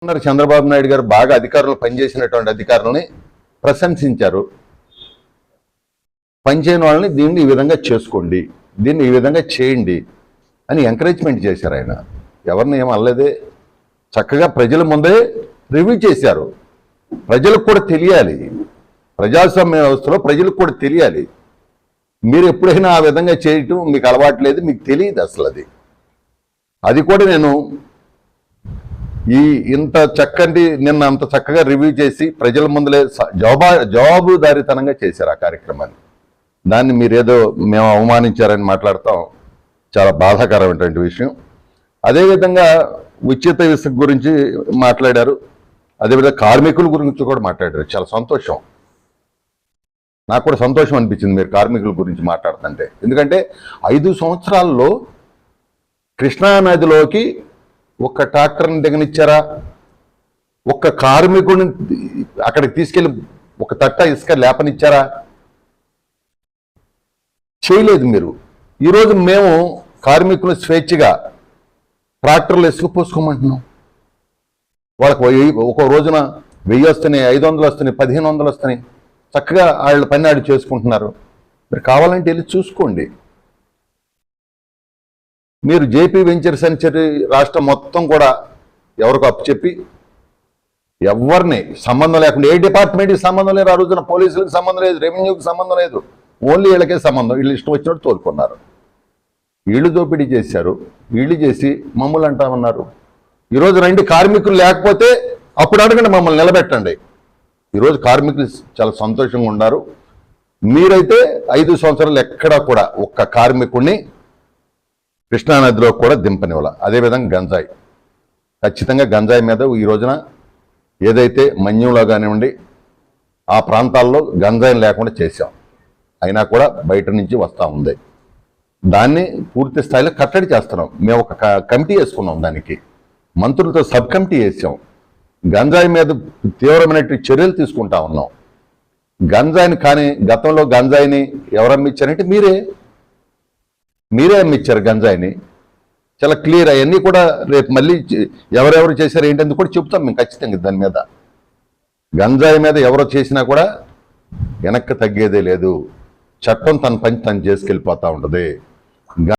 చంద్రబాబు నాయుడు గారు బాగా అధికారులు పనిచేసినటువంటి అధికారులని ప్రశంసించారు. పనిచేయని వాళ్ళని దీన్ని ఈ విధంగా చేసుకోండి, దీన్ని ఈ విధంగా చేయండి అని ఎంకరేజ్మెంట్ చేశారు. ఆయన ఎవరిని ఏం అనలేదే, చక్కగా ప్రజల ముందే రివ్యూ చేశారు. ప్రజలకు కూడా తెలియాలి, ప్రజాస్వామ్య వ్యవస్థలో ప్రజలకు కూడా తెలియాలి. మీరు ఎప్పుడైనా ఆ విధంగా చేయటం మీకు అలవాటు లేదు, మీకు తెలియదు అసలు. అది కూడా నేను ఇంత చక్కటి నిన్న అంత చక్కగా రివ్యూ చేసి ప్రజల ముందులే జవాబుదారీతనంగా చేశారు ఆ కార్యక్రమాన్ని. దాన్ని మీరేదో మేము అవమానించారని మాట్లాడతాం చాలా బాధాకరమైనటువంటి విషయం. అదేవిధంగా ఉచిత ఇసుక గురించి మాట్లాడారు, అదేవిధంగా కార్మికుల గురించి కూడా మాట్లాడారు. చాలా సంతోషం, నాకు కూడా సంతోషం అనిపించింది మీరు కార్మికుల గురించి మాట్లాడుతుంటే. ఎందుకంటే 5 సంవత్సరాల్లో కృష్ణానదిలోకి ఒక్క ట్రాక్టర్ని దిగనిచ్చారా? ఒక్క కార్మికుడిని అక్కడికి తీసుకెళ్లి ఒక తట్ట ఇసుక లేపనిచ్చారా? చేయలేదు మీరు. ఈరోజు మేము కార్మికులు స్వేచ్ఛగా ట్రాక్టర్లు ఇసుక పోసుకోమంటున్నాం. వాళ్ళకి ఒక రోజున 1000 వస్తున్నాయి, 500 వస్తున్నాయి, 1500 వస్తున్నాయి. చక్కగా వాళ్ళ పని ఆడి చేసుకుంటున్నారు. మీరు కావాలంటే వెళ్ళి చూసుకోండి. మీరు జేపీ వెంచర్స్ అని చెప్పి రాష్ట్రం మొత్తం కూడా ఎవరికి అప్పచెప్పి ఎవరిని సంబంధం లేకుండా, ఏ డిపార్ట్మెంట్కి సంబంధం లేదు, ఆ రోజున పోలీసులకు సంబంధం లేదు, రెవెన్యూకి సంబంధం లేదు, ఓన్లీ వీళ్ళకే సంబంధం. వీళ్ళు ఇష్టం వచ్చినట్టు తోలుకున్నారు. వీళ్ళు దోపిడీ చేశారు, వీళ్ళు చేసి మమ్మల్ని అంటామన్నారు. ఈరోజు రండి, కార్మికులు లేకపోతే అప్పుడు అడగండి, మమ్మల్ని నిలబెట్టండి. ఈరోజు కార్మికులు చాలా సంతోషంగా ఉన్నారు. మీరైతే 5 సంవత్సరాలు ఎక్కడా కూడా ఒక్క కార్మికుడిని కృష్ణానదిలో కూడా దింపనివ్వాల. అదేవిధంగా గంజాయి, ఖచ్చితంగా గంజాయి మీద ఈ రోజున ఏదైతే మన్యంలో కానివ్వండి ఆ ప్రాంతాల్లో గంజాయిని లేకుండా చేశాం, అయినా కూడా బయట నుంచి వస్తూ ఉంది. దాన్ని పూర్తి స్థాయిలో కట్టడి చేస్తున్నాం. మేము ఒక కమిటీ వేసుకున్నాం, దానికి మంత్రులతో సబ్ కమిటీ వేసాం. గంజాయి మీద తీవ్రమైన చర్యలు తీసుకుంటా ఉన్నాం. గంజాయిని కానీ గతంలో గంజాయిని ఎవరు అమ్మించారంటే మీరే అమ్మిచ్చారు గంజాయిని. చాలా క్లియర్. అవన్నీ కూడా రేపు మళ్ళీ ఎవరెవరు చేశారు ఏంటని కూడా చెప్తాం మేము ఖచ్చితంగా. దాని మీద గంజాయి మీద ఎవరో చేసినా కూడా వెనక్కి తగ్గేదే లేదు. చట్టం తన పని తను చేసుకెళ్ళిపోతూ ఉంటుంది.